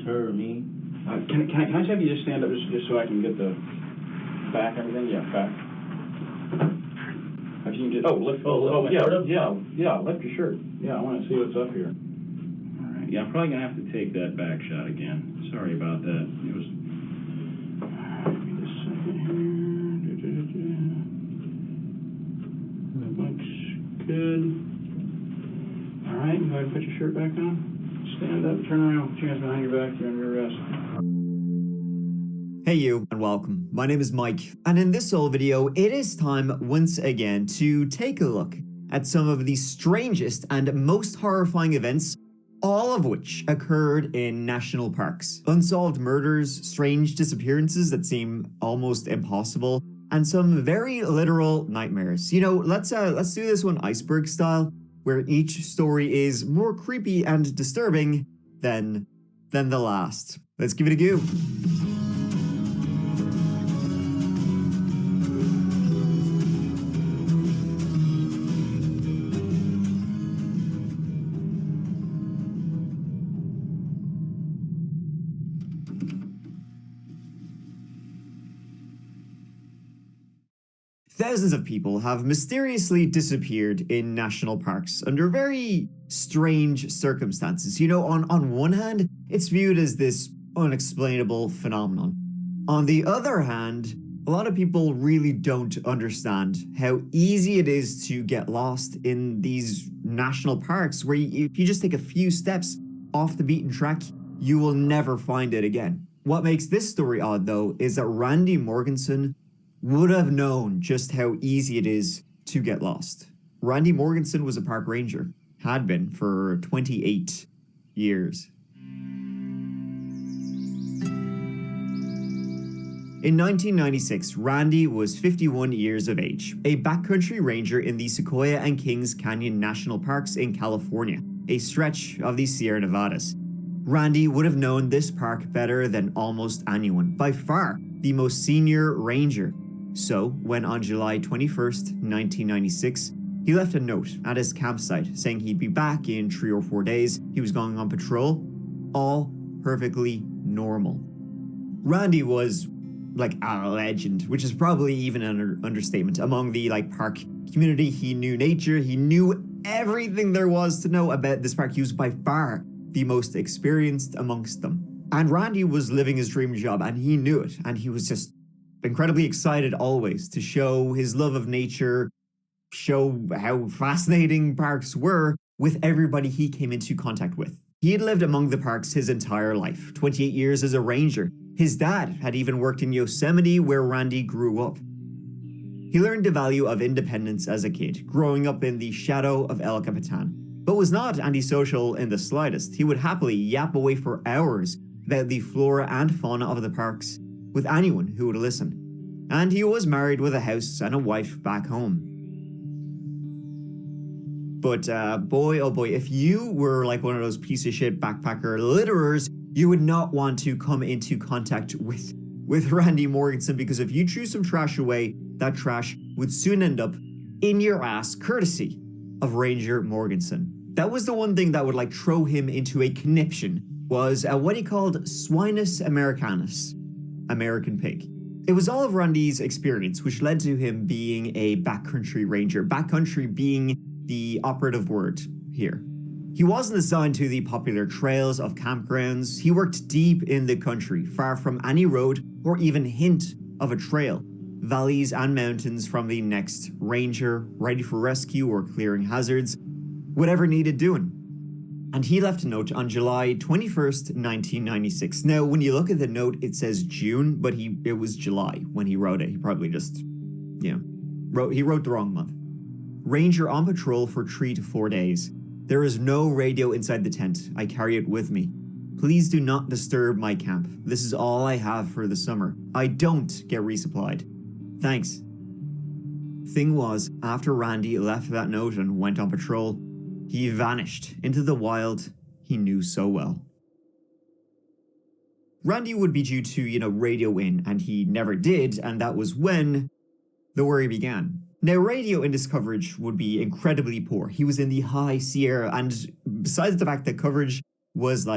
her or me? Can I just have you just stand up just so I can get the back everything? Yeah, back. If you can just, lift your shirt. Yeah, I want to see what's up here. All right. Yeah, I'm probably gonna have to take that back shot again. Sorry about that. It was. Give me this second here. That looks good. All right, go ahead and put your shirt back on. Stand up, turn around, put your hands behind your back. You're under arrest. Hey you, and welcome. My name is Mike, and in this whole video, it is time once again to take a look at some of the strangest and most horrifying events, all of which occurred in national parks. Unsolved murders, strange disappearances that seem almost impossible, and some very literal nightmares. You know, let's do this one iceberg style, where each story is more creepy and disturbing than the last. Let's give it a go. Thousands of people have mysteriously disappeared in national parks under very strange circumstances. You know, on one hand, it's viewed as this unexplainable phenomenon. On the other hand, a lot of people really don't understand how easy it is to get lost in these national parks where if you just take a few steps off the beaten track, you will never find it again. What makes this story odd, though, is that Randy Morganson would have known just how easy it is to get lost. Randy Morganson was a park ranger, had been for 28 years. In 1996, Randy was 51 years of age, a backcountry ranger in the Sequoia and Kings Canyon National Parks in California, a stretch of the Sierra Nevadas. Randy would have known this park better than almost anyone, by far the most senior ranger. So, when on July 21st, 1996, he left a note at his campsite saying he'd be back in 3 or 4 days, he was going on patrol, all perfectly normal. Randy was like a legend, which is probably even an understatement among the park community. He knew nature, he knew everything there was to know about this park. He was by far the most experienced amongst them. And Randy was living his dream job, and he knew it, and he was just incredibly excited always to show his love of nature, show how fascinating parks were with everybody he came into contact with. He had lived among the parks his entire life, 28 years as a ranger. His dad had even worked in Yosemite, where Randy grew up. He learned the value of independence as a kid, growing up in the shadow of El Capitan, but was not antisocial in the slightest. He would happily yap away for hours about the flora and fauna of the parks with anyone who would listen. And he was married with a house and a wife back home. But boy oh boy, if you were like one of those piece of shit backpacker litterers, you would not want to come into contact with Randy Morganson, because if you threw some trash away, that trash would soon end up in your ass, courtesy of Ranger Morganson. That was the one thing that would throw him into a conniption, was what he called Swinus Americanus, American pig. It was all of Randy's experience which led to him being a backcountry ranger, backcountry being the operative word here. He wasn't assigned to the popular trails of campgrounds. He worked deep in the country, far from any road or even hint of a trail. Valleys and mountains from the next ranger, ready for rescue or clearing hazards, whatever needed doing. And he left a note on July 21st, 1996. Now, when you look at the note, it says June, but it was July when he wrote it. He probably just, wrote the wrong month. Ranger on patrol for 3 to 4 days. There is no radio inside the tent. I carry it with me. Please do not disturb my camp. This is all I have for the summer. I don't get resupplied. Thanks. Thing was, after Randy left that note and went on patrol, he vanished into the wild he knew so well. Randy would be due to, radio in, and he never did, and that was when the worry began. Now, radio in this coverage would be incredibly poor. He was in the high Sierra, and besides the fact that coverage was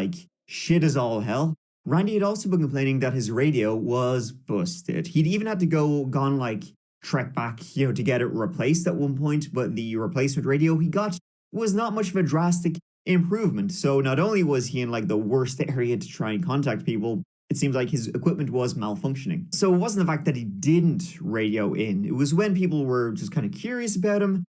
shit as all hell, Randy had also been complaining that his radio was busted. He'd even had to gone like trek back, to get it replaced at one point, but the replacement radio he got was not much of a drastic improvement. So not only was he in like the worst area to try and contact people, it seems like his equipment was malfunctioning. So it wasn't the fact that he didn't radio in, it was when people were just kind of curious about him.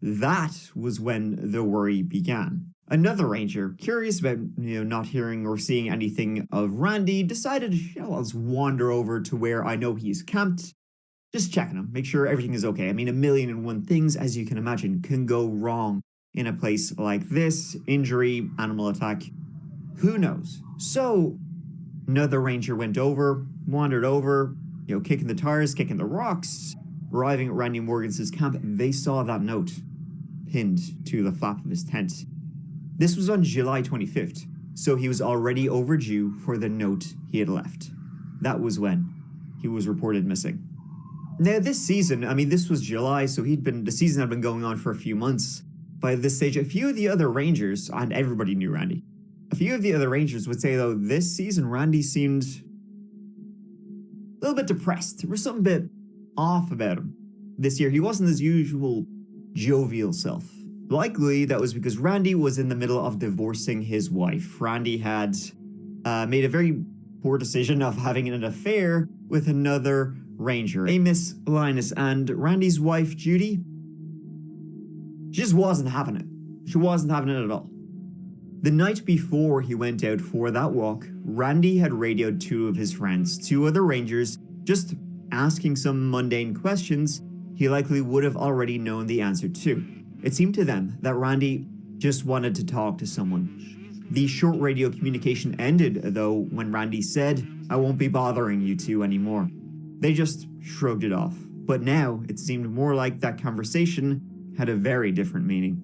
That was when the worry began. Another ranger, curious about not hearing or seeing anything of Randy, decided, I'll just wander over to where I know he's camped, just checking him, make sure everything is okay. I mean, 1,000,001 things, as you can imagine, can go wrong in a place like this. Injury, animal attack, who knows? So another ranger went over, wandered over, kicking the tires, kicking the rocks. Arriving at Randy Morgan's camp, they saw that note pinned to the flap of his tent. This was on July 25th, so he was already overdue for the note he had left. That was when he was reported missing. Now this season, this was July, so the season had been going on for a few months. By this stage, a few of the other rangers, and everybody knew Randy, a few of the other rangers would say, though, this season Randy seemed a little bit depressed. There was something a bit off about him. This year, he wasn't his usual jovial self. Likely, that was because Randy was in the middle of divorcing his wife. Randy had made a very poor decision of having an affair with another ranger, a Miss Linus, and Randy's wife, Judy, she just wasn't having it. She wasn't having it at all. The night before he went out for that walk, Randy had radioed two of his friends, two other rangers, just asking some mundane questions he likely would have already known the answer to. It seemed to them that Randy just wanted to talk to someone. The short radio communication ended, though, when Randy said, "I won't be bothering you two anymore." They just shrugged it off. But now, it seemed more like that conversation had a very different meaning.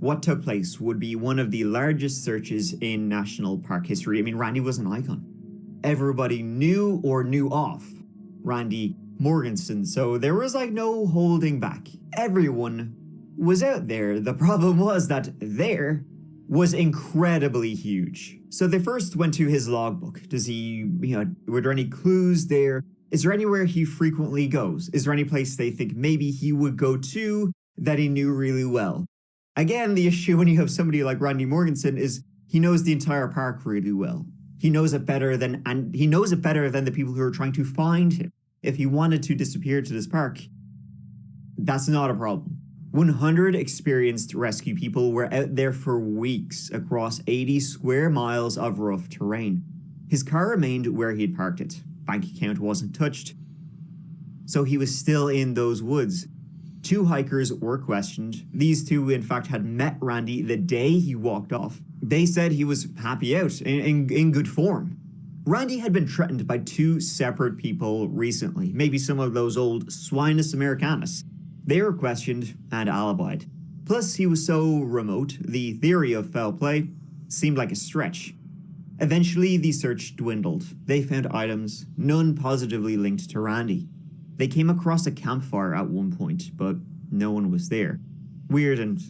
What took place would be one of the largest searches in national park history. Randy was an icon. Everybody knew or knew of Randy Morganson, so there was no holding back. Everyone was out there. The problem was that there was incredibly huge. So they first went to his logbook. Were there any clues there? Is there anywhere he frequently goes? Is there any place they think maybe he would go to that he knew really well? Again, the issue when you have somebody like Randy Morganson is he knows the entire park really well. He knows it better than the people who are trying to find him. If he wanted to disappear to this park, that's not a problem. 100 experienced rescue people were out there for weeks across 80 square miles of rough terrain. His car remained where he'd parked it. Bank account wasn't touched. So he was still in those woods. Two hikers were questioned. These two, in fact, had met Randy the day he walked off. They said he was happy out, in good form. Randy had been threatened by two separate people recently, maybe some of those old Swinus Americanus. They were questioned and alibied. Plus, he was so remote, the theory of foul play seemed like a stretch. Eventually, the search dwindled. They found items, none positively linked to Randy. They came across a campfire at one point, but no one was there. Weird and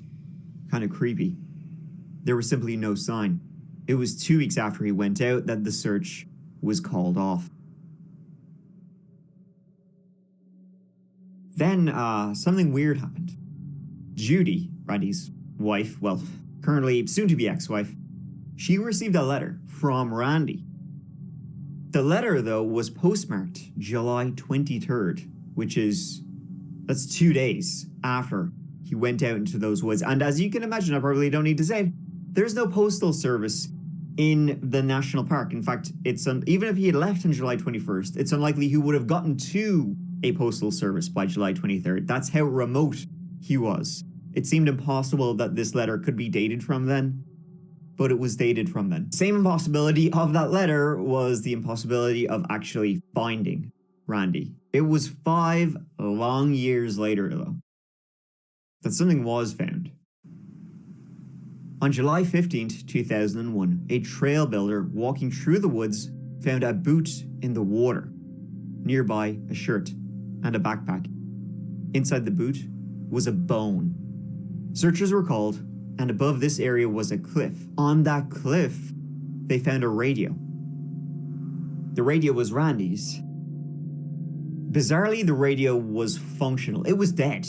kind of creepy. There was simply no sign. It was 2 weeks after he went out that the search was called off. Then, something weird happened. Judy, Randy's wife, well, currently soon-to-be ex-wife, she received a letter from Randy. The letter, though, was postmarked July 23rd, that's 2 days after he went out into those woods. And as you can imagine, I probably don't need to say it, there's no postal service in the national park. In fact, even if he had left on July 21st, it's unlikely he would have gotten to a postal service by July 23rd. That's how remote he was. It seemed impossible that this letter could be dated from then, but it was dated from then. Same impossibility of that letter was the impossibility of actually finding Randy. It was 5 long years later, though, that something was found. On July 15th, 2001, a trail builder walking through the woods found a boot in the water. Nearby, a shirt and a backpack. Inside the boot was a bone. Searchers were called, and above this area was a cliff. On that cliff, they found a radio. The radio was Randy's. Bizarrely, the radio was functional. It was dead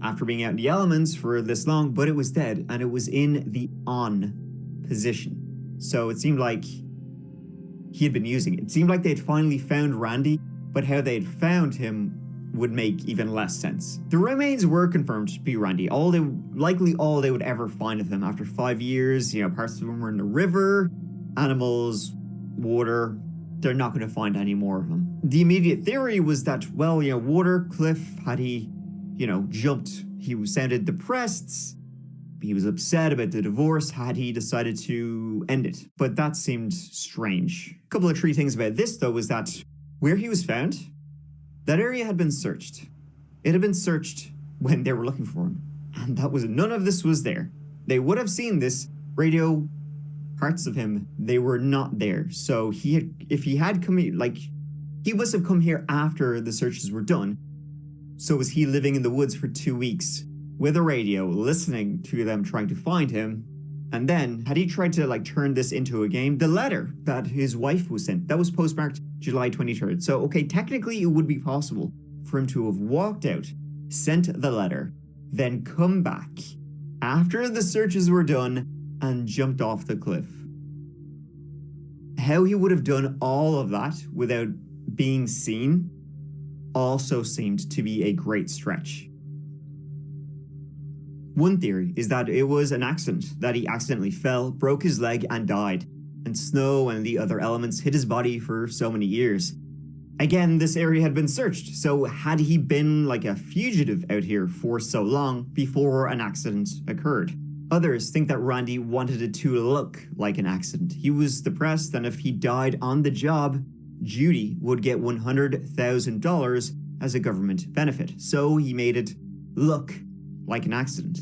after being out in the elements for this long, but it was dead and it was in the on position. So it seemed like he had been using it. It seemed like they'd finally found Randy, but how they'd found him would make even less sense. The remains were confirmed to be Randy. Likely all they would ever find of him after 5 years. Parts of them were in the river, animals, water. They're not going to find any more of him. The immediate theory was that, water, cliff, had he, jumped, he sounded depressed. He was upset about the divorce, had he decided to end it. But that seemed strange. A couple of tree things about this, though, was that where he was found, that area had been searched. It had been searched when they were looking for him. And none of this was there. They would have seen this radio, parts of him, they were not there. So if he had come, he must have come here after the searches were done. So was he living in the woods for 2 weeks with a radio, listening to them trying to find him? And then, had he tried to turn this into a game? The letter that his wife was sent, that was postmarked July 23rd. So, okay, technically it would be possible for him to have walked out, sent the letter, then come back after the searches were done and jumped off the cliff. How he would have done all of that without being seen also seemed to be a great stretch. One theory is that it was an accident, that he accidentally fell, broke his leg, and died, and snow and the other elements hit his body for so many years. Again, this area had been searched, so had he been like a fugitive out here for so long before an accident occurred? Others think that Randy wanted it to look like an accident. He was depressed, and if he died on the job, Judy would get $100,000 as a government benefit. So he made it look like an accident.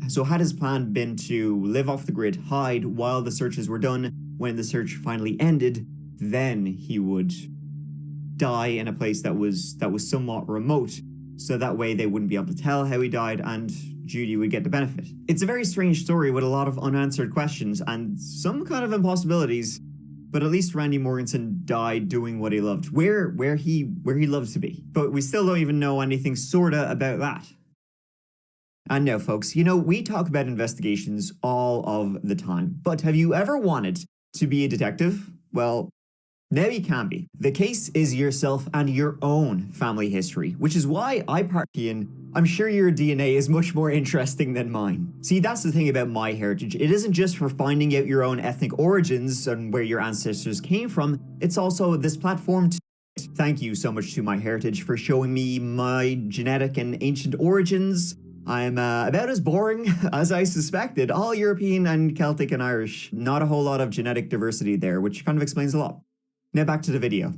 So had his plan been to live off the grid, hide while the searches were done, when the search finally ended, then he would die in a place that was somewhat remote, so that way they wouldn't be able to tell how he died and Judy would get the benefit. It's a very strange story with a lot of unanswered questions and some kind of impossibilities, but at least Randy Morganson died doing what he loved, where he loved to be. But we still don't even know anything sorta about that. And now, folks, we talk about investigations all of the time, but have you ever wanted to be a detective? Well, now you can be. The case is yourself and your own family history, which is why I partake in, I'm sure your DNA is much more interesting than mine. See, that's the thing about my heritage. It isn't just for finding out your own ethnic origins and where your ancestors came from, it's also this platform to thank you so much to MyHeritage for showing me my genetic and ancient origins. I'm about as boring as I suspected. All European and Celtic and Irish. Not a whole lot of genetic diversity there, which kind of explains a lot. Now back to the video.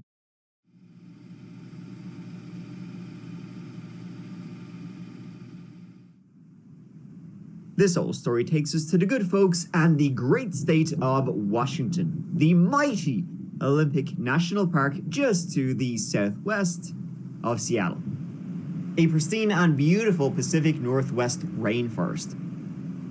This old story takes us to the good folks and the great state of Washington, the mighty Olympic National Park just to the southwest of Seattle. A pristine and beautiful Pacific Northwest rainforest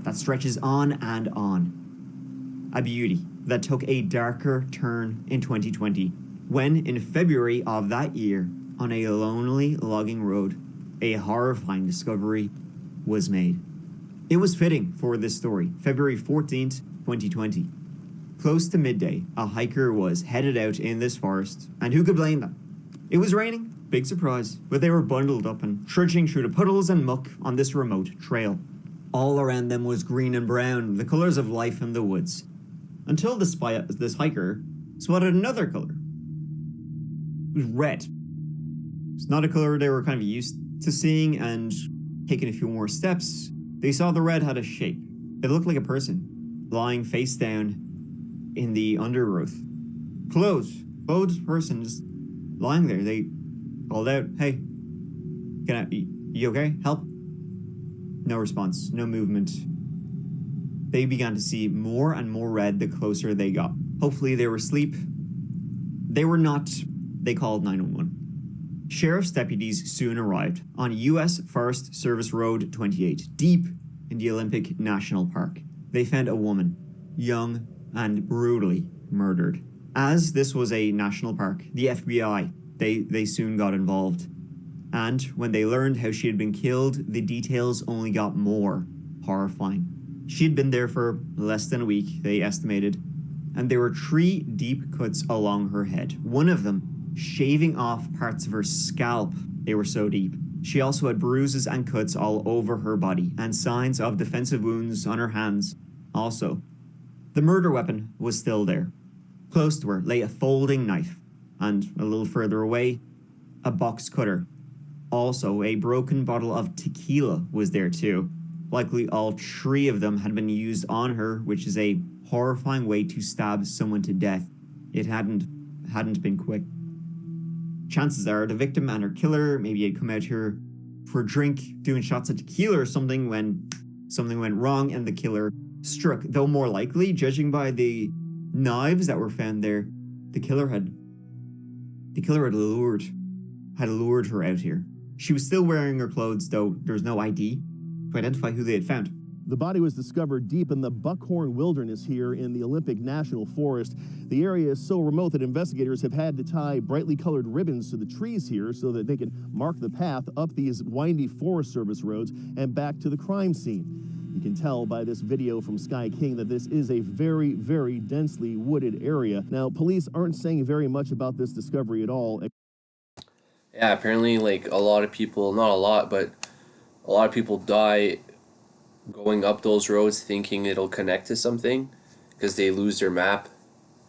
that stretches on and on. A beauty that took a darker turn in 2020 when, in February of that year, on a lonely logging road, a horrifying discovery was made. It was fitting for this story. February 14th, 2020. Close to midday, a hiker was headed out in this forest, and who could blame them? It was raining. Big surprise, but they were bundled up and trudging through the puddles and muck on this remote trail. All around them was green and brown, the colors of life in the woods. Until this hiker spotted another color. It was red. It's not a color they were kind of used to seeing, and taking a few more steps, they saw the red had a shape. It looked like a person, lying face down in the undergrowth. Clothed person just lying there. They called out, "Hey, you okay? Help?" No response, no movement. They began to see more and more red the closer they got. Hopefully they were asleep. They were not. They called 911. Sheriff's deputies soon arrived on U.S. Forest Service Road 28, deep in the Olympic National Park. They found a woman, young and brutally murdered. As this was a national park, the FBI, they soon got involved. And when they learned how she had been killed, the details only got more horrifying. She had been there for less than a week, they estimated, and there were 3 deep cuts along her head, one of them shaving off parts of her scalp. They were so deep. She also had bruises and cuts all over her body, and signs of defensive wounds on her hands also. The murder weapon was still there. Close to her lay a folding knife, and a little further away, a box cutter. Also, a broken bottle of tequila was there too. Likely all 3 of them had been used on her, which is a horrifying way to stab someone to death. It hadn't been quick. Chances are the victim and her killer maybe had come out here for a drink, doing shots of tequila or something, when something went wrong and the killer struck. Though more likely, judging by the knives that were found there, the killer had lured her out here. She was still wearing her clothes, though there was no ID to identify who they had found. The body was discovered deep in the Buckhorn Wilderness here in the Olympic National Forest. The area is so remote that investigators have had to tie brightly colored ribbons to the trees here so that they can mark the path up these windy Forest Service roads and back to the crime scene. You can tell by this video from Sky King that this is a very, very densely wooded area. Now, police aren't saying very much about this discovery at all. Yeah, apparently, like, a lot of people, not a lot, but a lot of people die going up those roads thinking it'll connect to something because they lose their map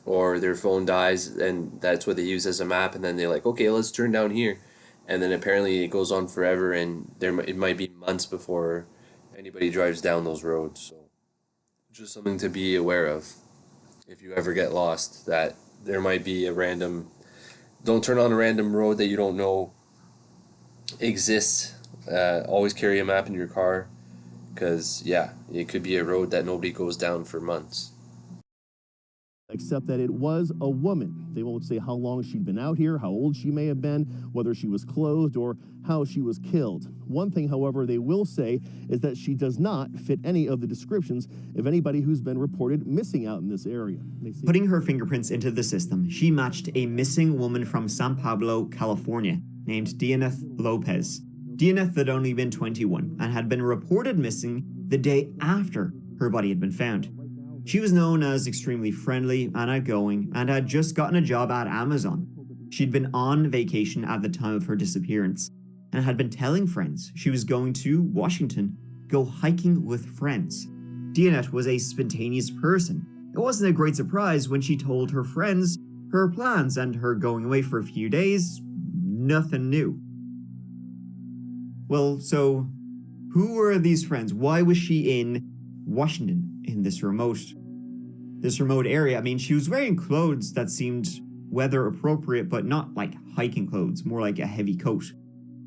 or their phone dies, and that's what they use as a map, and then they're like, okay, let's turn down here, and then apparently it goes on forever, and it might be months before anybody drives down those roads. So just something to be aware of if you ever get lost, that there might be a random, don't turn on a random road that you don't know exists. Always carry a map in your car, because, yeah, it could be a road that nobody goes down for months. Except that it was a woman. They won't say how long she'd been out here, how old she may have been, whether she was clothed, or how she was killed. One thing, however, they will say is that she does not fit any of the descriptions of anybody who's been reported missing out in this area. Putting her fingerprints into the system, she matched a missing woman from San Pablo, California, named Dianeth Lopez. Dianeth had only been 21 and had been reported missing the day after her body had been found. She was known as extremely friendly and outgoing and had just gotten a job at Amazon. She'd been on vacation at the time of her disappearance and had been telling friends she was going to Washington, go hiking with friends. Dianeth was a spontaneous person. It wasn't a great surprise when she told her friends her plans and her going away for a few days. Nothing new. Well, so who were these friends? Why was she in Washington, in this remote area? I mean, she was wearing clothes that seemed weather appropriate, but not like hiking clothes, more like a heavy coat.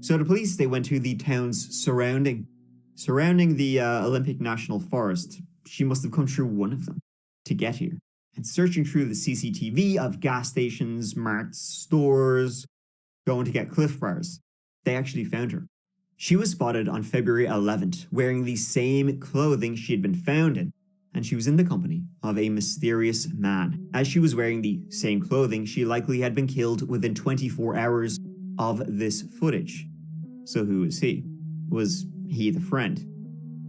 So the police, they went to the towns surrounding the Olympic National Forest. She must have come through one of them to get here. And searching through the CCTV of gas stations, marts, stores, going to get Cliff Bars, they actually found her. She was spotted on February 11th, wearing the same clothing she had been found in, and she was in the company of a mysterious man. As she was wearing the same clothing, she likely had been killed within 24 hours of this footage. So who was he? Was he the friend?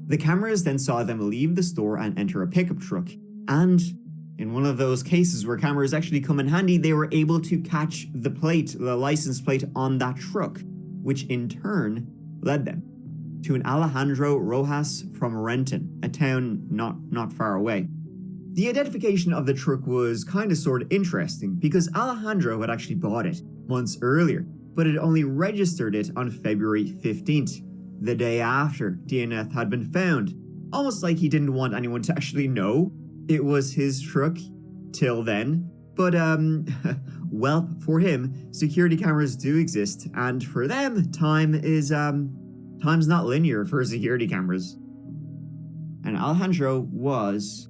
The cameras then saw them leave the store and enter a pickup truck, and in one of those cases where cameras actually come in handy, they were able to catch the license plate on that truck, which in turn led them to an Alejandro Rojas from Renton, a town not far away. The identification of the truck was kind of sort of interesting because Alejandro had actually bought it months earlier, but had only registered it on February 15th, the day after Dianeth had been found. Almost like he didn't want anyone to actually know it was his truck till then. But, well, for him, security cameras do exist, and for them, time's not linear for security cameras. And Alejandro was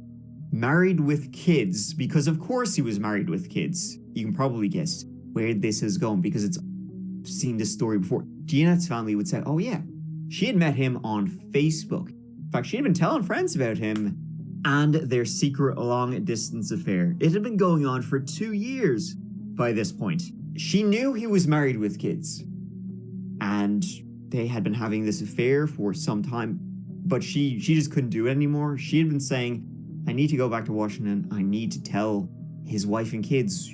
married with kids, because of course he was married with kids. You can probably guess where this is going, because it's seen this story before. Dianeth's family would say, oh yeah, she had met him on Facebook. In fact, she had been telling friends about him and their secret long-distance affair. It had been going on for 2 years by this point. She knew he was married with kids, and they had been having this affair for some time, but she just couldn't do it anymore. She had been saying, I need to go back to Washington. I need to tell his wife and kids,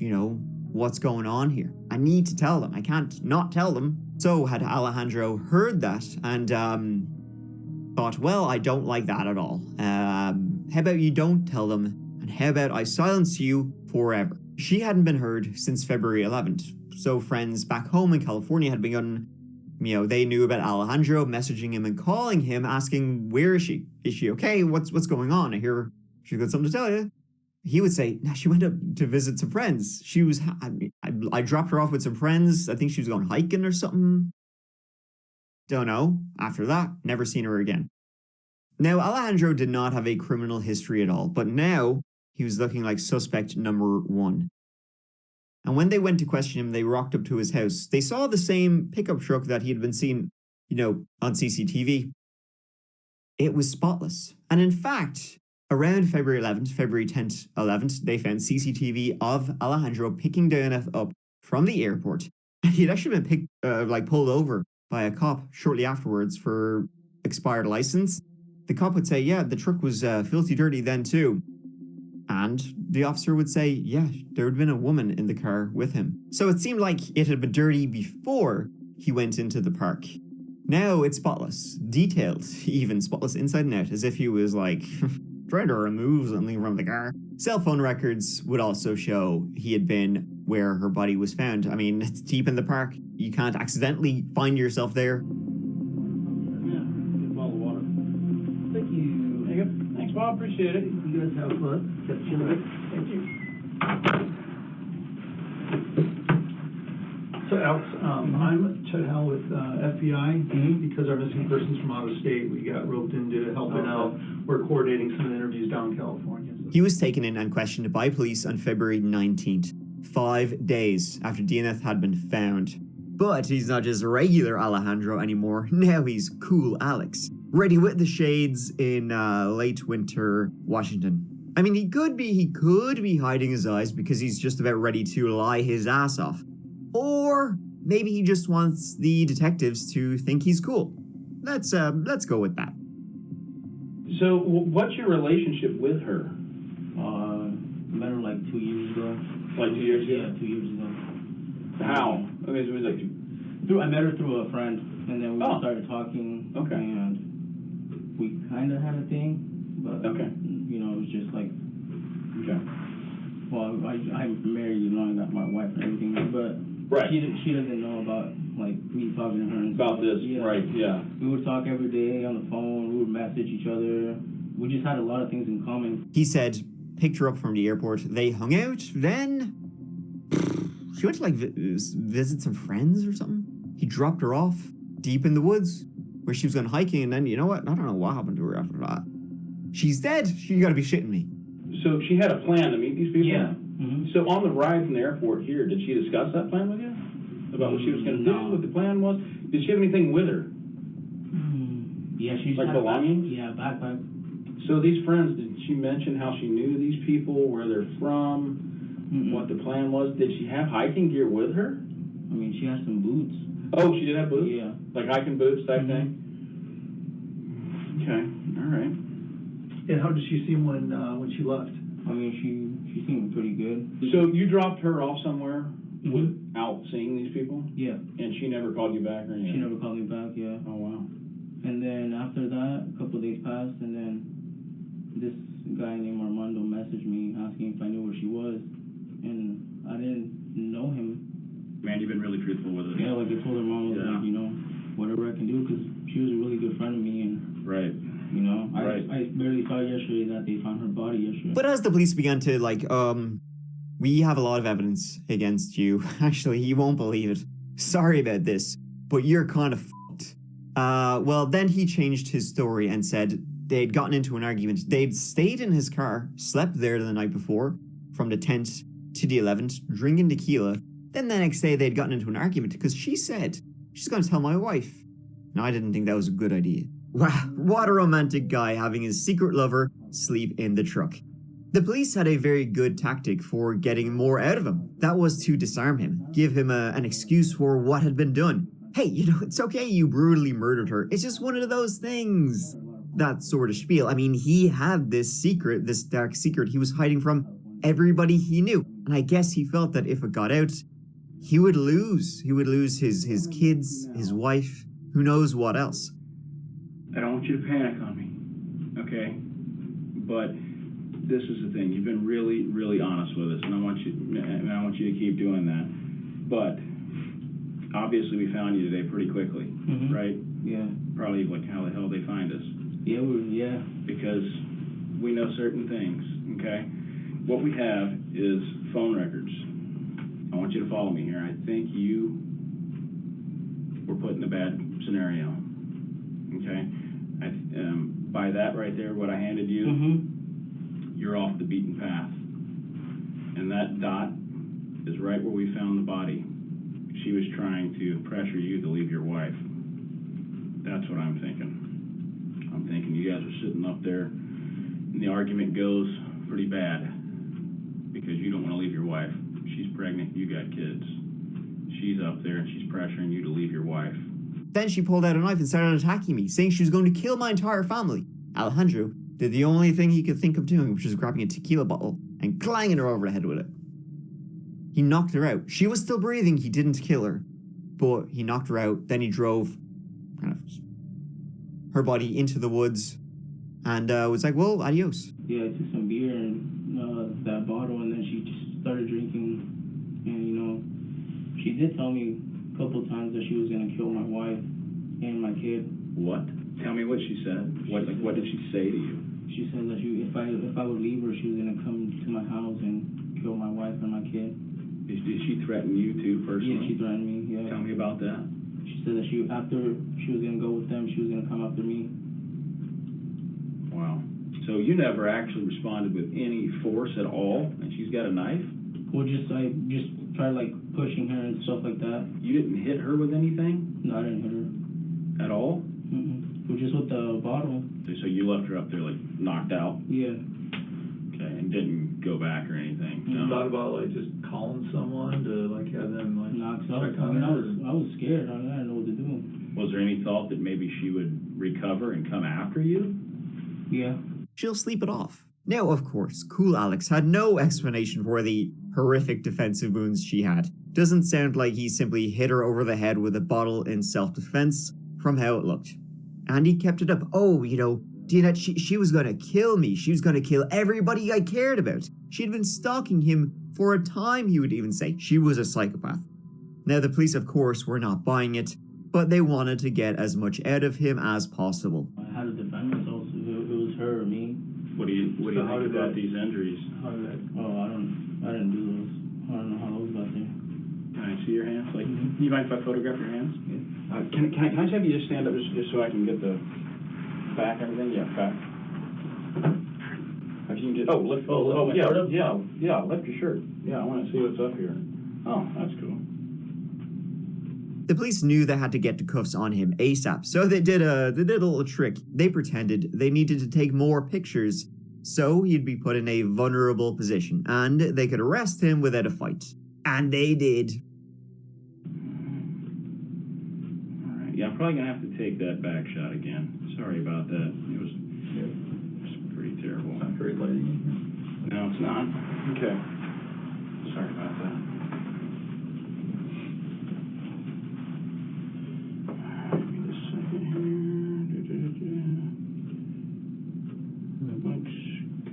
what's going on here. I need to tell them. I can't not tell them. So had Alejandro heard that and thought, well, I don't like that at all. How about you don't tell them, and how about I silence you forever? She hadn't been heard since February 11th, so friends back home in California had begun, they knew about Alejandro, messaging him and calling him, asking, where is she? Is she okay? What's going on? I hear she's got something to tell you. He would say, nah, she went up to visit some friends. I dropped her off with some friends. I think she was going hiking or something. Don't know. After that, never seen her again. Now, Alejandro did not have a criminal history at all, but now he was looking like suspect number 1. And when they went to question him, they rocked up to his house. They saw the same pickup truck that he had been seen, on CCTV. It was spotless. And in fact, around February 11th, February 10th, 11th, they found CCTV of Alejandro picking Diana up from the airport. And he had actually been pulled over by a cop shortly afterwards for expired license. The cop would say, yeah, the truck was filthy dirty then too. And the officer would say, yeah, there had been a woman in the car with him. So it seemed like it had been dirty before he went into the park. Now it's spotless, detailed, even spotless inside and out, as if he was trying to remove something from the car. Cell phone records would also show he had been where her body was found. I mean, it's deep in the park. You can't accidentally find yourself there. Yeah, good bottle of water. Thank you. There you go. Thanks, Bob. Appreciate it. You guys have fun. Catch you later. Thank you. So, Alex, I'm Chet Howell with FBI. Because our missing persons from out of state, we got roped into helping out. We're coordinating some interviews down in California. He was taken in and questioned by police on February 19th, 5 days after DNF had been found. But he's not just regular Alejandro anymore. Now he's cool Alex, ready with the shades in late winter Washington. I mean, he could be hiding his eyes because he's just about ready to lie his ass off. Or maybe he just wants the detectives to think he's cool. Let's go with that. So, what's your relationship with her? Met her 2 years ago. 2 years ago? Yeah, 2 years ago. How? Okay, so it was I met her through a friend, and then we started talking. Okay. And we kind of had a thing, but okay. It was just Okay. Well, I'm married, I got my wife and everything, but right. She doesn't know about me talking to her and about stuff. this, yeah. Right? Yeah. We would talk every day on the phone. We would message each other. We just had a lot of things in common. He said, picked her up from the airport. They hung out. Then she went to visit some friends or something. He dropped her off deep in the woods where she was going hiking. And then, you know what? I don't know what happened to her after that. She's dead. You got to be shitting me. So she had a plan to meet these people? Yeah. Mm-hmm. So on the ride from the airport here, did she discuss that plan with you? About what she was going to do, what the plan was? Did she have anything with her? Yeah, she's belongings? Yeah, backpack. So these friends, did she mention how she knew these people, where they're from, what the plan was? Did she have hiking gear with her? I mean, she had some boots. Oh, she did have boots? Yeah. Like hiking boots type thing? Okay, all right. And how did she seem when she left? I mean, she seemed pretty good. So you dropped her off somewhere without seeing these people? Yeah. And she never called you back or anything? She never called me back, yeah. Oh, wow. And then after that, a couple of days passed, and then this guy named Armando messaged me asking if I knew where she was, and I didn't know him. Man, you've been really truthful with us. Yeah, I told her mom, whatever I can do, because she was a really good friend of me, and right. I barely saw yesterday that they found her body yesterday. But as the police began to we have a lot of evidence against you. Actually, you won't believe it. Sorry about this, but you're kind of fucked. Well, then he changed his story and said they'd gotten into an argument. They'd stayed in his car, slept there the night before, from the 10th to the 11th, drinking tequila. Then the next day they'd gotten into an argument because she said, she's going to tell my wife. Now, I didn't think that was a good idea. Wow, what a romantic guy having his secret lover sleep in the truck. The police had a very good tactic for getting more out of him. That was to disarm him, give him an excuse for what had been done. Hey, it's okay you brutally murdered her. It's just one of those things. That sort of spiel. I mean, he had this secret, this dark secret he was hiding from everybody he knew. And I guess he felt that if it got out, he would lose. He would lose his kids, his wife, who knows what else. I don't want you to panic on me, okay? But this is the thing. You've been really, really honest with us, and I want you to keep doing that. But obviously, we found you today pretty quickly, right? Yeah. Probably like how the hell they find us. Yeah. Because we know certain things, okay? What we have is phone records. I want you to follow me here. I think you were put in a bad scenario, okay? By that right there, what I handed you, you're off the beaten path. And that dot is right where we found the body. She was trying to pressure you to leave your wife. That's what I'm thinking. I'm thinking you guys are sitting up there and the argument goes pretty bad because you don't want to leave your wife. She's pregnant, you got kids. She's up there and she's pressuring you to leave your wife. Then she pulled out a knife and started attacking me, saying she was going to kill my entire family. Alejandro did the only thing he could think of doing, which was grabbing a tequila bottle and clanging her over the head with it. He knocked her out. She was still breathing, he didn't kill her. But he knocked her out, then he drove her body into the woods and was like, well, adios. Yeah, I took some beer and that bottle, and then she just started drinking. And, she did tell me a couple times that she was going to kill my wife and my kid. What? Tell me what she said. What did she say to you? She said that if I would leave her, she was going to come to my house and kill my wife and my kid. Did she threaten you too personally? Yeah, she threatened me, yeah. Tell me about that. She said that after she was going to go with them, she was going to come after me. Wow. So you never actually responded with any force at all, and she's got a knife? Well, I just tried pushing her and stuff like that. You didn't hit her with anything? No, I didn't hit her. At all? Well, just with the bottle. So you left her up there knocked out? Yeah. Okay, and didn't go back or anything? You thought about just calling someone to have them No, check on her? I was scared. I didn't know what to do. Was there any thought that maybe she would recover and come after you? Yeah. She'll sleep it off. Now, of course, Cool Alex had no explanation for the horrific defensive wounds she had. Doesn't sound like he simply hit her over the head with a bottle in self-defense from how it looked. And he kept it up. Oh, Dinette, she was gonna kill me. She was gonna kill everybody I cared about. She had been stalking him for a time, he would even say. She was a psychopath. Now, the police, of course, were not buying it, but they wanted to get as much out of him as possible. I had to defend myself. It was her or me. What do you think about these injuries? How did that? Oh, I didn't do those. I don't know how those got there. Can I see your hands? You mind if I photograph your hands? Yeah. Can I just have you just stand up just so I can get the back, everything? Yeah, back. If you can just, lift your shirt. Yeah, I want to see what's up here. Oh, that's cool. The police knew they had to get the cuffs on him ASAP, so they did a little trick. They pretended they needed to take more pictures, so he'd be put in a vulnerable position, and they could arrest him without a fight. And they did. All right, yeah, I'm probably going to have to take that back shot again. Sorry about that. It was pretty terrible. It's not very lighting in here. No, it's not? Okay. Sorry about that.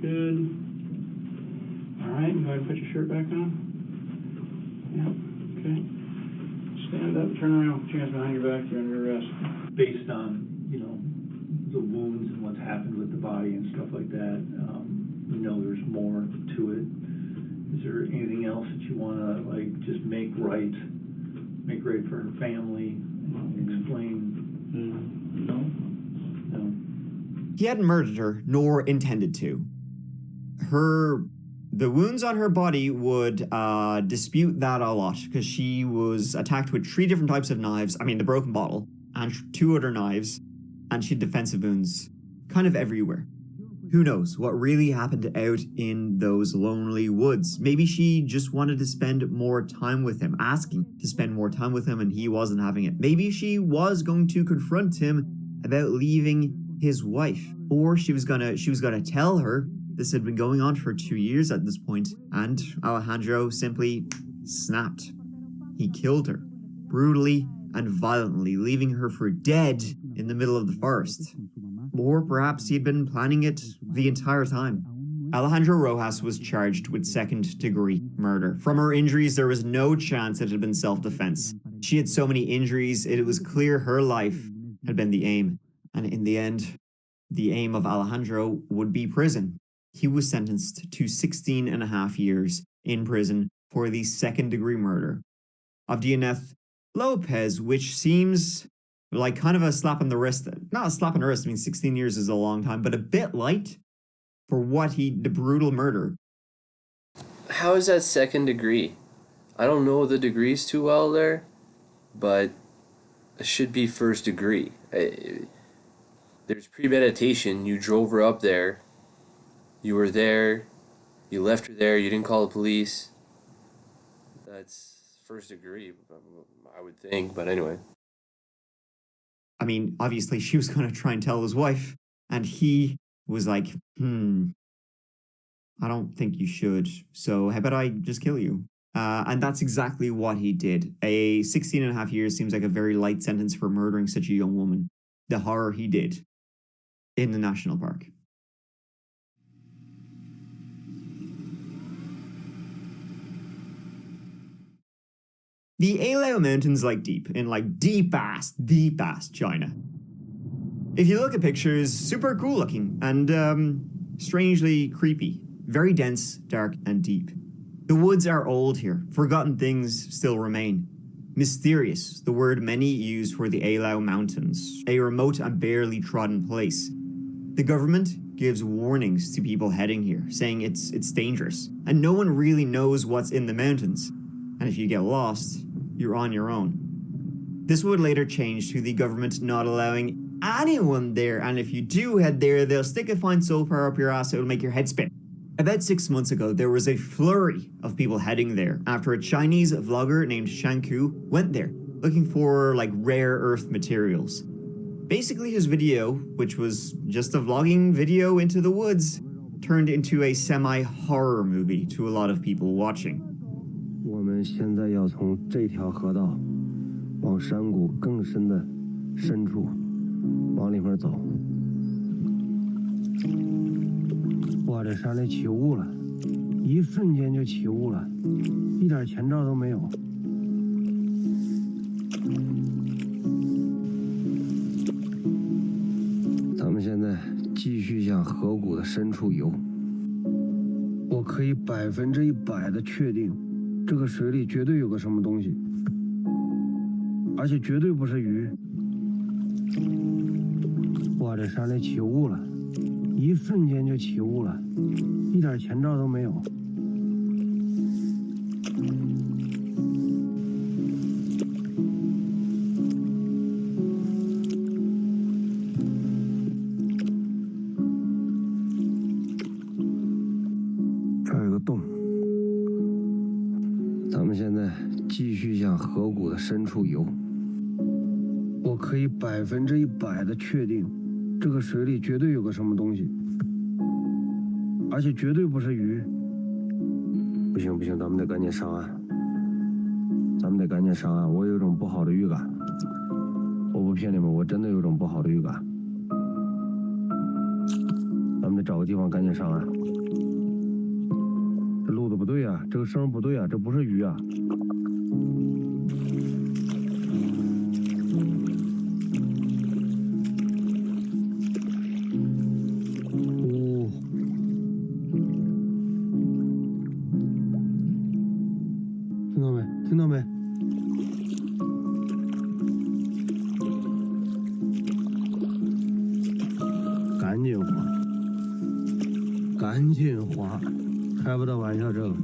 Good. All right, go ahead and put your shirt back on. Yeah, okay. Stand up, turn around, with your hands behind your back, you're under arrest. Based on, the wounds and what's happened with the body and stuff like that, we know there's more to it. Is there anything else that you want to, just make right for her family, explain? He hadn't murdered her, nor intended to. The wounds on her body would dispute that a lot, because she was attacked with 3 different types of knives. I mean, the broken bottle, and 2 other knives. and she had defensive wounds kind of everywhere. Who knows what really happened out in those lonely woods? Maybe she just wanted to spend more time with him, asking to spend more time with him, and he wasn't having it. Maybe she was going to confront him about leaving his wife, or she was gonna tell her this had been going on for 2 years at this point, and Alejandro simply snapped. He killed her, brutally and violently, leaving her for dead in the middle of the forest. Or perhaps he had been planning it the entire time. Alejandro Rojas was charged with second-degree murder. From her injuries, there was no chance it had been self-defense. She had so many injuries, it was clear her life had been the aim. And in the end, the aim of Alejandro would be prison. He was sentenced to 16 and a half years in prison for the second-degree murder of Dianeth Lopez, which seems like kind of a slap on the wrist. Not a slap on the wrist, I mean 16 years is a long time, but a bit light for the brutal murder. How is that second degree? I don't know the degrees too well there, but it should be first degree. There's premeditation. You drove her up there. You were there. You left her there. You didn't call the police. That's first degree, I would think, but anyway. I mean, obviously she was going to try and tell his wife, and he was like, I don't think you should, so how about I just kill you? And that's exactly what he did. 16 and a half years seems like a very light sentence for murdering such a young woman. The horror he did in the national park. The Alao Mountains lie deep in deep ass China. If you look at pictures, super cool looking and strangely creepy. Very dense, dark, and deep. The woods are old here. Forgotten things still remain. Mysterious, the word many use for the Alao Mountains, a remote and barely trodden place. The government gives warnings to people heading here, saying it's dangerous, and no one really knows what's in the mountains. And if you get lost, you're on your own. This would later change to the government not allowing anyone there, and if you do head there, they'll stick a fine soul power up your ass, it'll make your head spin. About 6 months ago, there was a flurry of people heading there after a Chinese vlogger named Shanku went there, looking for rare earth materials. Basically his video, which was just a vlogging video into the woods, turned into a semi-horror movie to a lot of people watching. 我们现在要从这条河道往山谷更深的深处往里面走。哇，这山里起雾了，一瞬间就起雾了，一点前兆都没有。咱们现在继续向河谷的深处游。我可以100%的确定，这个水里绝对有个什么东西，而且绝对不是鱼。哇，这山里起雾了，一瞬间就起雾了，一点前兆都没有。这儿有个洞，咱们现在继续向河谷的深处游。我可以100%的确定，这个水里绝对有个什么东西，而且绝对不是鱼。不行不行，咱们得赶紧上岸，咱们得赶紧上岸。我有一种不好的预感，我不骗你们，我真的有一种不好的预感。咱们得找个地方赶紧上岸。这路子不对啊，这个声不对啊，这不是鱼啊。听到没？赶紧滑，赶紧滑，开不到玩笑。这个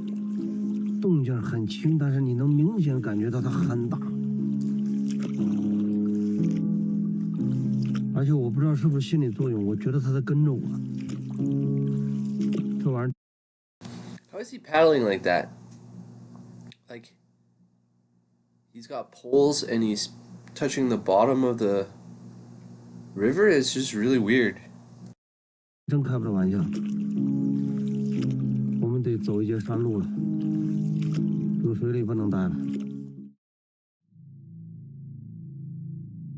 动静很轻，但是你能明显感觉到它很大，而且我不知道是不是心理作用，我觉得他在跟着我。这玩意儿。 How is he paddling like that? Like, he's got poles and he's touching the bottom of the river? It's just really weird. 真开不了玩笑，我们得走一节山路了，这个水里不能待了。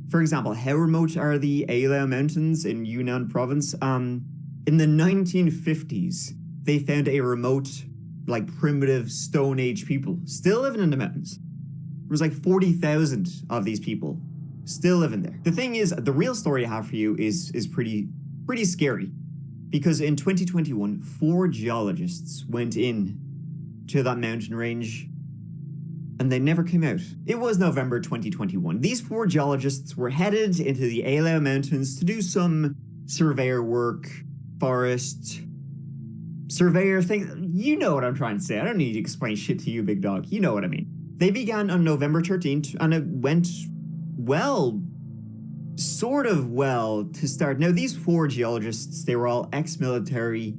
For example, how remote are the Ailao Mountains in Yunnan province? In the 1950s, they found a remote, like primitive Stone Age people still living in the mountains. There was like 40,000 of these people still living there. The thing is, the real story I have for you is pretty scary, because in 2021, 4 geologists went in to that mountain range and they never came out. It was November 2021. These 4 geologists were headed into the Ailao Mountains to do some surveyor work, forest, surveyor thing. You know what I'm trying to say. I don't need to explain shit to you, big dog. You know what I mean. They began on November 13th and it went well, sort of well to start. Now, these 4 geologists, they were all ex-military,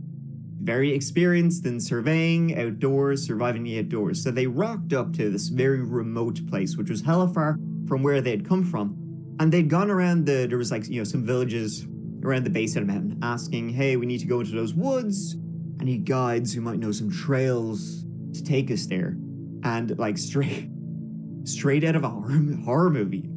very experienced in surveying outdoors, surviving the outdoors. So they rocked up to this very remote place, which was hella far from where they'd come from. And they'd gone around there was like, some villages around the base of the mountain asking, hey, we need to go into those woods. I need guides who might know some trails to take us there. And like straight out of a horror movie.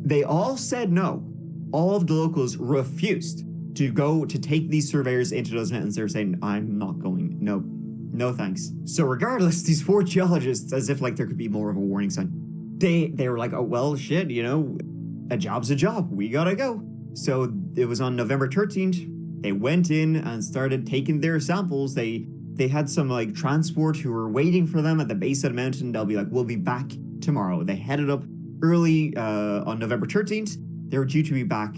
They all said no. All of the locals refused to take these surveyors into those mountains. They were saying, I'm not going. No thanks. So regardless, these 4 geologists, as if like there could be more of a warning sign, they were like, oh, well, shit, a job's a job. We gotta go. So it was on November 13th. They went in and started taking their samples. They had some like transport who were waiting for them at the base of the mountain. They'll be like, we'll be back tomorrow. They headed up early on November 13th. They were due to be back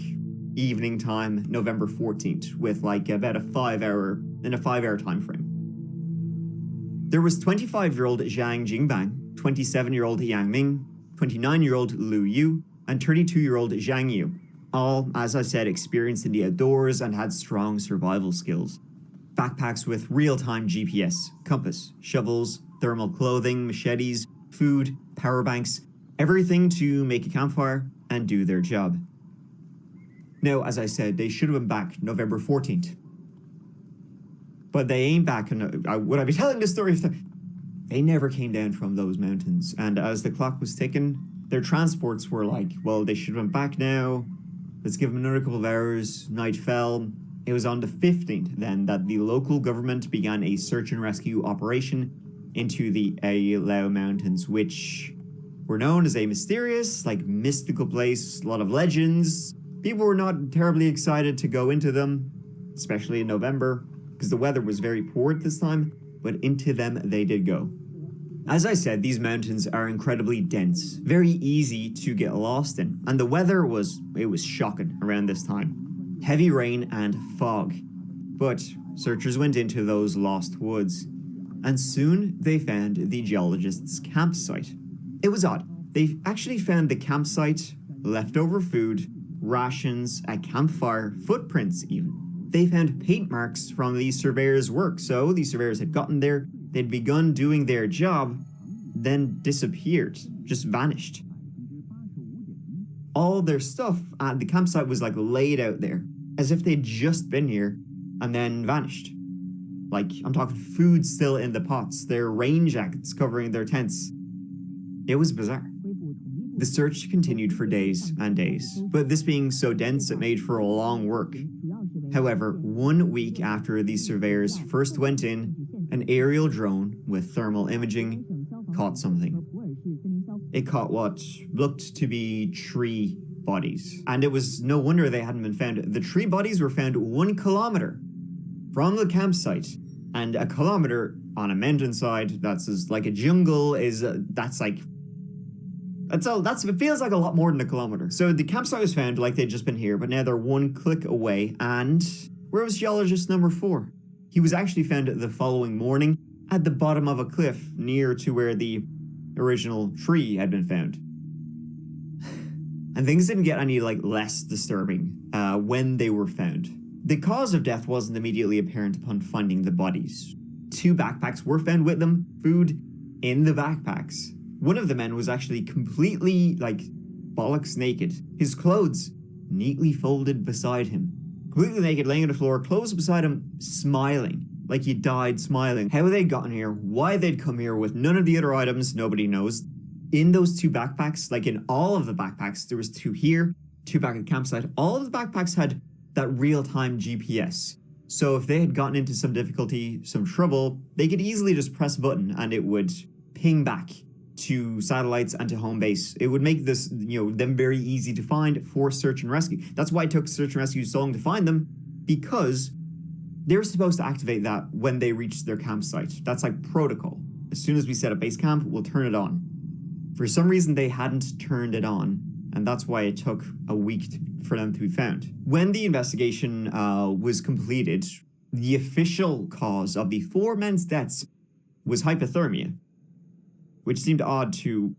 evening time, November 14th, with like about a 5-hour time frame. There was 25-year-old Zhang Jingbang, 27-year-old Yang Ming, 29-year-old Lu Yu, and 32-year-old Zhang Yu. All, as I said, experienced in the outdoors and had strong survival skills. Backpacks with real-time GPS, compass, shovels, thermal clothing, machetes, food, power banks, everything to make a campfire and do their job. Now, as I said, they should have been back November 14th. But they ain't back. Would I be telling this story if they never came down from those mountains? And as the clock was ticking, their transports were like, well, they should have been back now. Let's give them another couple of hours. Night fell. It was on the 15th then that the local government began a search and rescue operation into the Ailao Mountains, which were known as a mysterious, mystical place, a lot of legends. People were not terribly excited to go into them, especially in November, because the weather was very poor at this time, but into them they did go. As I said, these mountains are incredibly dense, very easy to get lost in, and the weather was shocking around this time. Heavy rain and fog. But searchers went into those lost woods, and soon they found the geologists' campsite. It was odd. They actually found the campsite, leftover food, rations, a campfire, footprints even. They found paint marks from the surveyors' work, so the surveyors had gotten there, they'd begun doing their job, then disappeared, just vanished. All their stuff at the campsite was laid out there, as if they'd just been here, and then vanished. I'm talking food still in the pots, their rain jackets covering their tents. It was bizarre. The search continued for days and days, but this being so dense it made for a long work. However, 1 week after the surveyors first went in, an aerial drone with thermal imaging caught something. It caught what looked to be tree bodies, and it was no wonder they hadn't been found. The tree bodies were found 1 kilometer from the campsite, and a kilometer on a mountainside that's like a jungle it feels like a lot more than a kilometer. So the campsite was found like they'd just been here, but now they're 1 click away. And where was geologist number 4? He was actually found the following morning at the bottom of a cliff near to where the original tree had been found. And things didn't get any less disturbing when they were found. The cause of death wasn't immediately apparent upon finding the bodies. 2 backpacks were found with them, food in the backpacks. One of the men was actually completely, bollocks naked. His clothes neatly folded beside him. Completely naked, laying on the floor, clothes beside him, smiling. Like he died smiling. How they'd gotten here, why they'd come here with none of the other items, nobody knows. In those 2 backpacks, in all of the backpacks, there was 2 here, 2 back at the campsite. All of the backpacks had that real-time GPS. So if they had gotten into some difficulty, some trouble, they could easily just press a button and it would ping back to satellites and to home base. It would make this, them very easy to find for search and rescue. That's why it took search and rescue so long to find them, because they were supposed to activate that when they reached their campsite. That's protocol. As soon as we set up base camp, we'll turn it on. For some reason, they hadn't turned it on, and that's why it took a week for them to be found. When the investigation was completed, the official cause of the 4 men's deaths was hypothermia, which seemed odd to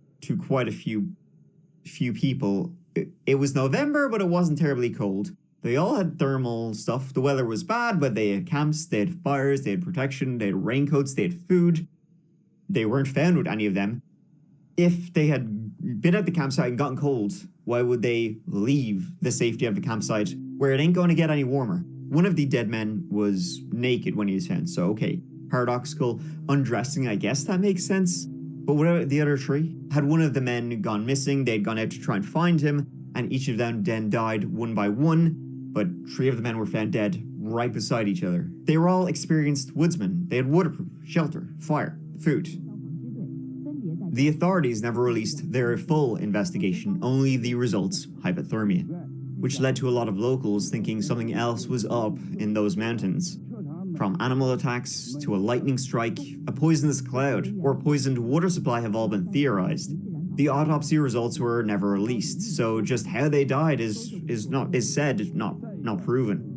quite a few people. It was November, but it wasn't terribly cold. They all had thermal stuff. The weather was bad, but they had camps, they had fires, they had protection, they had raincoats, they had food. They weren't found with any of them. If they had been at the campsite and gotten cold, why would they leave the safety of the campsite where it ain't going to get any warmer? One of the dead men was naked when he was found, so okay. Paradoxical undressing, I guess that makes sense. But what about the other 3? Had one of the men gone missing, they'd gone out to try and find him, and each of them then died one by one, but 3 of the men were found dead right beside each other. They were all experienced woodsmen. They had waterproof, shelter, fire, food. The authorities never released their full investigation, only the results, hypothermia, which led to a lot of locals thinking something else was up in those mountains. From animal attacks to a lightning strike, a poisonous cloud, or poisoned water supply have all been theorized. The autopsy results were never released, so just how they died is not proven.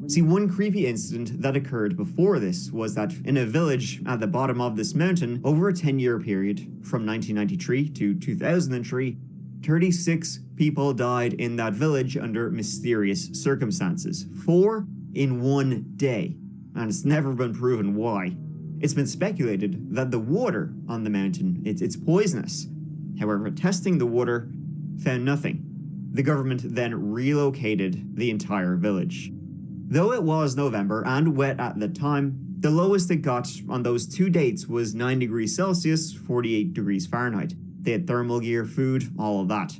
See, one creepy incident that occurred before this was that in a village at the bottom of this mountain, over a 10-year period, from 1993 to 2003, 36 people died in that village under mysterious circumstances. 4 in one day. And it's never been proven why. It's been speculated that the water on the mountain, it's poisonous. However, testing the water found nothing. The government then relocated the entire village. Though it was November and wet at the time, the lowest it got on those 2 dates was 9 degrees Celsius, 48 degrees Fahrenheit. They had thermal gear, food, all of that.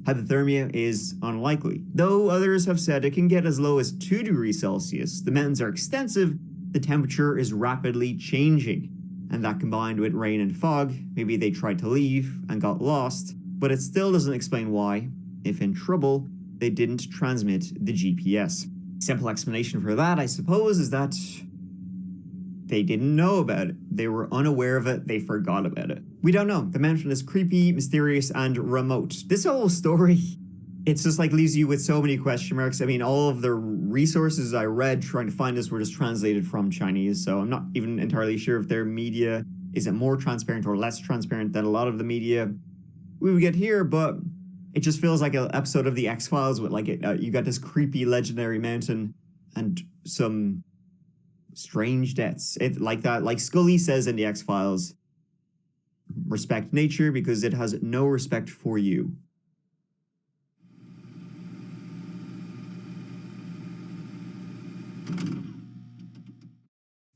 Hypothermia is unlikely, though others have said it can get as low as 2 degrees Celsius. The mountains are extensive, the temperature is rapidly changing, and that combined with rain and fog, maybe they tried to leave and got lost, but it still doesn't explain why, if in trouble, they didn't transmit the GPS. Simple explanation for that, I suppose, is that they didn't know about it. They were unaware of it. They forgot about it. We don't know. The mountain is creepy, mysterious, and remote. This whole story, it's just leaves you with so many question marks. I mean, all of the resources I read trying to find this were just translated from Chinese, so I'm not even entirely sure if their media isn't more transparent or less transparent than a lot of the media we would get here, but it just feels like an episode of The X-Files with you got this creepy legendary mountain and some strange deaths. Like Scully says in The X-Files, respect nature because it has no respect for you.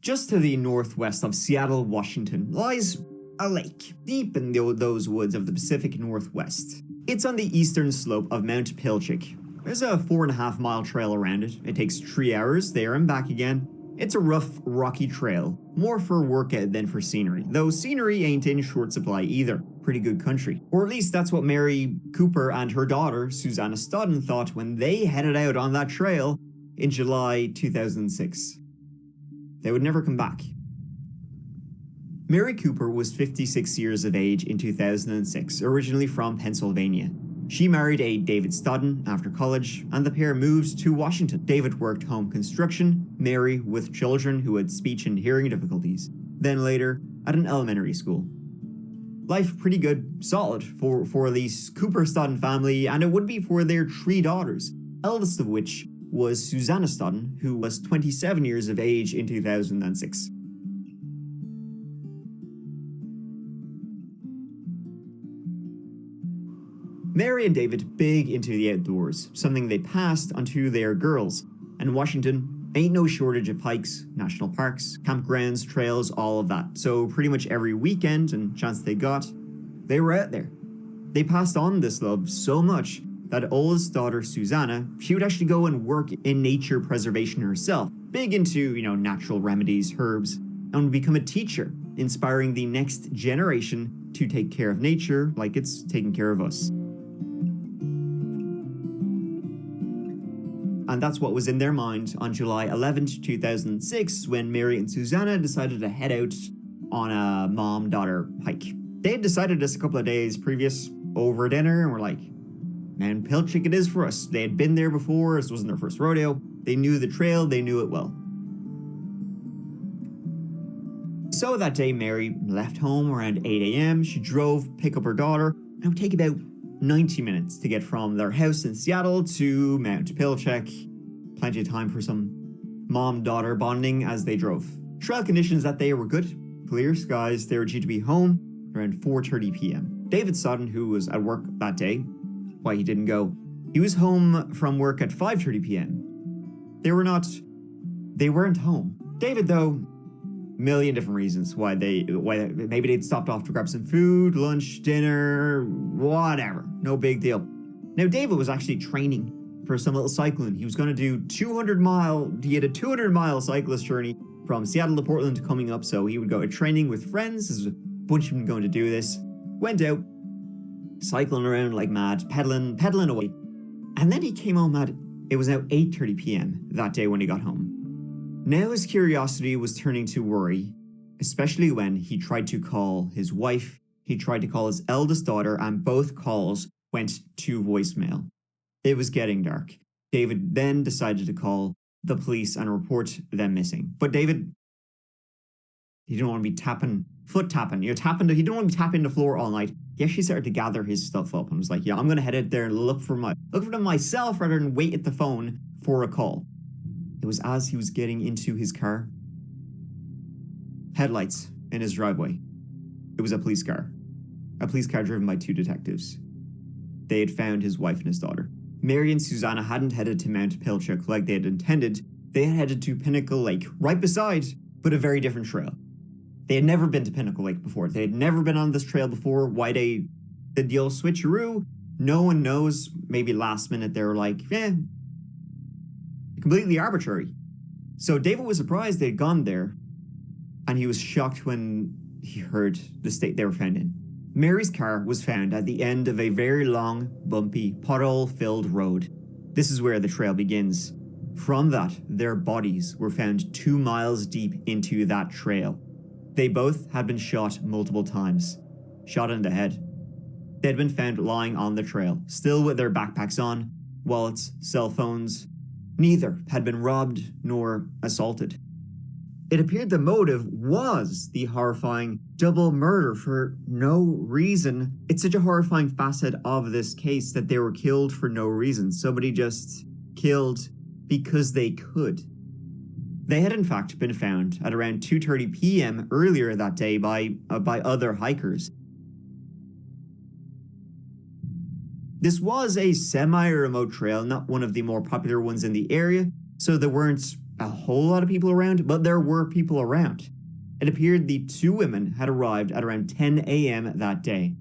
Just to the northwest of Seattle, Washington, lies a lake, deep in those woods of the Pacific Northwest. It's on the eastern slope of Mount Pilchuck. There's a 4.5-mile trail around it. It takes 3 hours there and back again. It's a rough, rocky trail, more for workout than for scenery, though scenery ain't in short supply either. Pretty good country. Or at least that's what Mary Cooper and her daughter, Susanna Studden, thought when they headed out on that trail in July 2006. They would never come back. Mary Cooper was 56 years of age in 2006, originally from Pennsylvania. She married a David Studden after college, and the pair moved to Washington. David worked home construction, Mary with children who had speech and hearing difficulties, then later at an elementary school. life pretty good, solid for the Cooper Stodden family, and it would be for their 3 daughters, eldest of which was Susanna Stodden, who was 27 years of age in 2006. Mary and David big into the outdoors, something they passed onto their girls. And in Washington, ain't no shortage of hikes, national parks, campgrounds, trails, all of that. So pretty much every weekend and chance they got, they were out there. They passed on this love so much that oldest daughter Susanna, she would actually go and work in nature preservation herself, big into, natural remedies, herbs, and would become a teacher, inspiring the next generation to take care of nature like it's taking care of us. And that's what was in their mind on July 11th, 2006, when Mary and Susanna decided to head out on a mom-daughter hike. They had decided this a couple of days previous over dinner and were like, man, Pilchuck it is for us. They had been there before, this wasn't their first rodeo. They knew the trail, they knew it well. So that day, Mary left home around 8 a.m. She drove, pick up her daughter, and it would take about 90 minutes to get from their house in Seattle to Mount Pilchuck. Plenty of time for some mom-daughter bonding as they drove. Trail conditions that day were good. Clear skies. They were due to be home around 4:30 p.m. David Sodden, who was at work that day, why he didn't go, he was home from work at 5:30 p.m. They weren't home. David, though, million different reasons why maybe they'd stopped off to grab some food, lunch, dinner, whatever. No big deal. Now, David was actually training for some little cycling. He was going to do he had a 200-mile cyclist journey from Seattle to Portland coming up, so he would go to training with friends. There's a bunch of them going to do this. Went out, cycling around like mad, pedaling away. And then he came home it was now 8:30 p.m. that day when he got home. Now his curiosity was turning to worry, especially when he tried to call his wife, he tried to call his eldest daughter, and both calls went to voicemail. It was getting dark. David then decided to call the police and report them missing. But David, he didn't want to be foot tapping. He didn't want to be tapping the floor all night. He actually started to gather his stuff up and was like, yeah, I'm going to head out there and look for them myself rather than wait at the phone for a call. It was as he was getting into his car. Headlights in his driveway. It was a police car. A police car driven by 2 detectives. They had found his wife and his daughter. Mary and Susanna hadn't headed to Mount Pilchuck like they had intended. They had headed to Pinnacle Lake, right beside, but a very different trail. They had never been to Pinnacle Lake before. They had never been on this trail before. Why they did the old switcheroo, no one knows. Maybe last minute they were like, completely arbitrary. So David was surprised they'd gone there, and he was shocked when he heard the state they were found in. Mary's car was found at the end of a very long, bumpy, pothole-filled road. This is where the trail begins. From that, their bodies were found 2 miles deep into that trail. They both had been shot multiple times. Shot in the head. They had been found lying on the trail, still with their backpacks on, wallets, cell phones. Neither had been robbed nor assaulted. It appeared the motive was the horrifying double murder for no reason. It's such a horrifying facet of this case that they were killed for no reason. Somebody just killed because they could. They had in fact been found at around 2:30 p.m. earlier that day by other hikers. This was a semi-remote trail, not one of the more popular ones in the area, so there weren't a whole lot of people around, but there were people around. It appeared the 2 women had arrived at around 10 a.m. that day.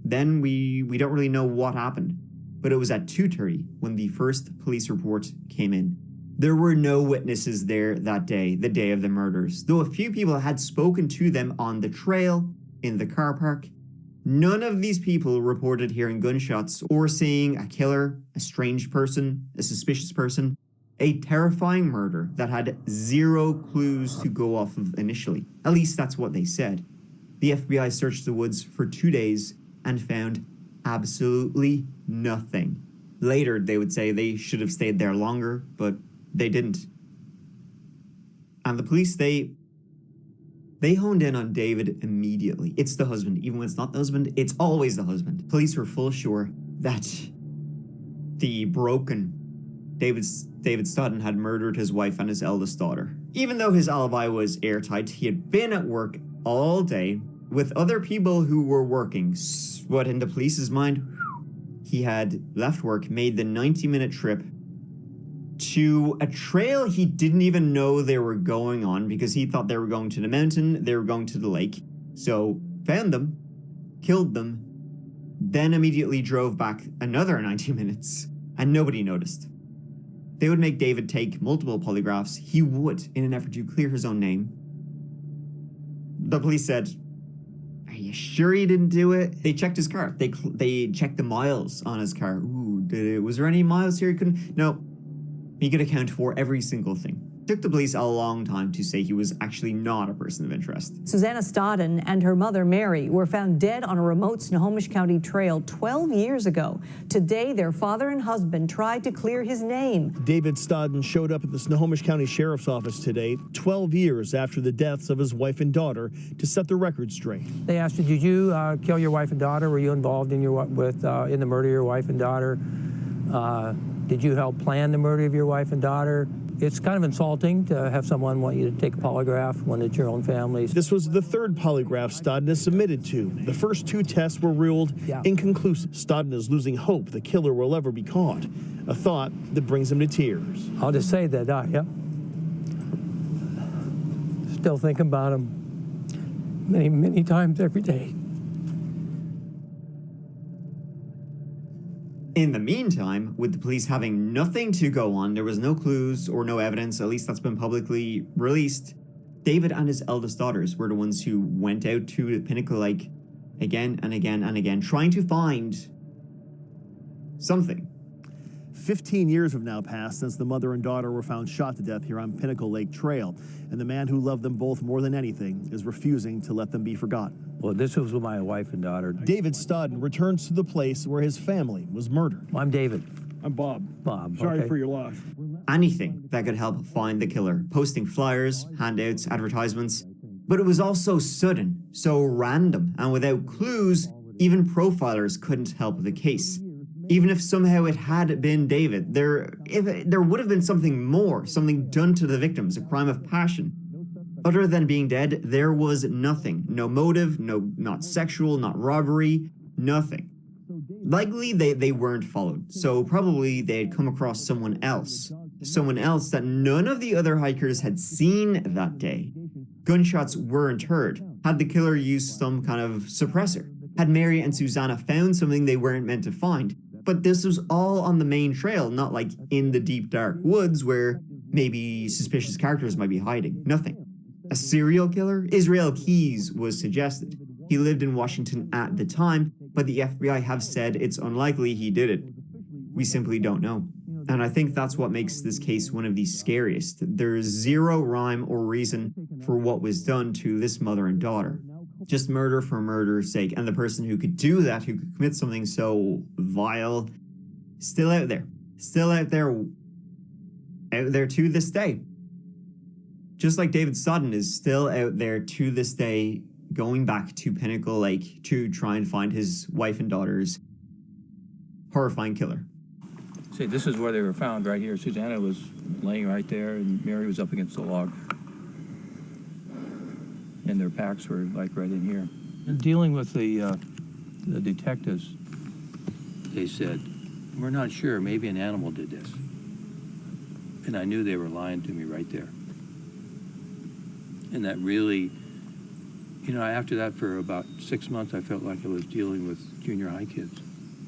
Then we don't really know what happened, but it was at 2:30 when the first police report came in. There were no witnesses there that day, the day of the murders, though a few people had spoken to them on the trail, in the car park. None of these people reported hearing gunshots or seeing a killer, a strange person, a suspicious person, a terrifying murder that had 0 clues to go off of initially. At least that's what they said. The FBI searched the woods for 2 days and found absolutely nothing. Later, they would say they should have stayed there longer, but they didn't. And the police, they They honed in on David immediately. It's the husband. Even when it's not the husband, it's always the husband. Police were full sure that the broken David Studden had murdered his wife and his eldest daughter. Even though his alibi was airtight, he had been at work all day with other people who were working. What in the police's mind, he had left work, made the 90-minute trip to a trail he didn't even know they were going on because he thought they were going to the mountain, they were going to the lake. So found them, killed them, then immediately drove back another 90 minutes, and nobody noticed. They would make David take multiple polygraphs. He would, in an effort to clear his own name. The police said, "Are you sure he didn't do it?" They checked his car. They checked the miles on his car. Ooh, was there any miles here? He couldn't. No. He could account for every single thing. It took the police a long time to say he was actually not a person of interest. Susanna Stodden and her mother, Mary, were found dead on a remote Snohomish County trail 12 years ago. Today, their father and husband tried to clear his name. David Stodden showed up at the Snohomish County Sheriff's Office today, 12 years after the deaths of his wife and daughter, to set the record straight. They asked you, did you kill your wife and daughter? Were you involved in in the murder of your wife and daughter? Did you help plan the murder of your wife and daughter? It's kind of insulting to have someone want you to take a polygraph when it's your own family. This was the third polygraph Stodden has submitted to. The first two tests were ruled inconclusive. Stodden is losing hope the killer will ever be caught, a thought that brings him to tears. I'll just say that, still think about him many, many times every day. In the meantime, with the police having nothing to go on, there was no clues or no evidence, at least that's been publicly released, David and his eldest daughters were the ones who went out to the Pinnacle Lake again and again and again, trying to find something. 15 years have now passed since the mother and daughter were found shot to death here on Pinnacle Lake Trail, and the man who loved them both more than anything is refusing to let them be forgotten. Well, this was with my wife and daughter. David Stodden returns to the place where his family was murdered. I'm David. I'm Bob. Bob, Sorry okay. for your loss. Anything that could help find the killer, posting flyers, handouts, advertisements. But it was all so sudden, so random, and without clues, even profilers couldn't help the case. Even if somehow it had been David, there would have been something more, something done to the victims, a crime of passion. Other than being dead, there was nothing. No motive, not sexual, not robbery, nothing. Likely they weren't followed, so probably they had come across someone else that none of the other hikers had seen that day. Gunshots weren't heard. Had the killer used some kind of suppressor? Had Mary and Susanna found something they weren't meant to find? But this was all on the main trail, not like in the deep dark woods where maybe suspicious characters might be hiding. Nothing. A serial killer? Israel Keyes was suggested. He lived in Washington at the time, but the FBI have said it's unlikely he did it. We simply don't know. And I think that's what makes this case one of the scariest. There's zero rhyme or reason for what was done to this mother and daughter. Just murder for murder's sake. And the person who could do that, who could commit something so vile, still out there. Still out there to this day. Just like David Stodden is still out there to this day, going back to Pinnacle Lake to try and find his wife and daughter's horrifying killer. See, this is where they were found, right here. Susanna was laying right there, and Mary was up against the log. And their packs were like right in here. Dealing with the detectives, they said, we're not sure, maybe an animal did this. And I knew they were lying to me right there. And that really, after that for about 6 months, I felt like I was dealing with junior high kids.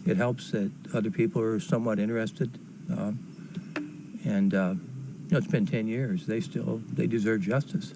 It helps that other people are somewhat interested. It's been 10 years. They deserve justice.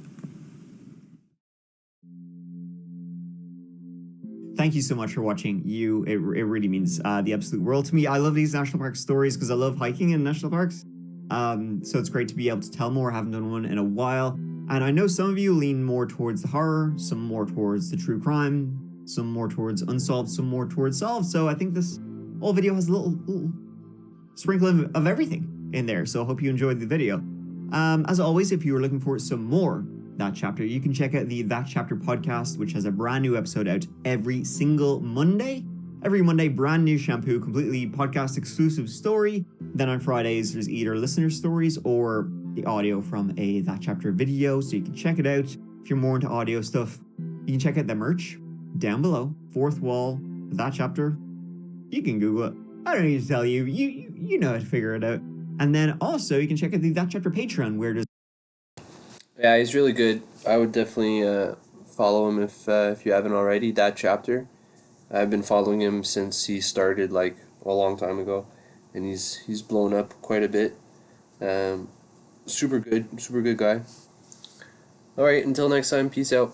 Thank you so much for watching. It really means the absolute world to me. I love these national park stories because I love hiking in national parks. So it's great to be able to tell more. I haven't done one in a while. And I know some of you lean more towards the horror, some more towards the true crime, some more towards unsolved, some more towards solved. So I think this whole video has a little sprinkle of everything in there. So I hope you enjoyed the video. As always, if you are looking for some more That Chapter. You can check out the That Chapter podcast, which has a brand new episode out every single Monday. Every Monday, brand new shampoo, completely podcast exclusive story. Then on Fridays, there's either listener stories or the audio from a That Chapter video, so you can check it out. If you're more into audio stuff, you can check out the merch down below. Fourth wall, That Chapter. You can Google it. I don't need to tell you. You know how to figure it out. And then also, you can check out the That Chapter Patreon, where there's... Yeah, he's really good. I would definitely follow him if you haven't already. That Chapter. I've been following him since he started like a long time ago, and he's blown up quite a bit. Super good guy. All right, until next time, peace out.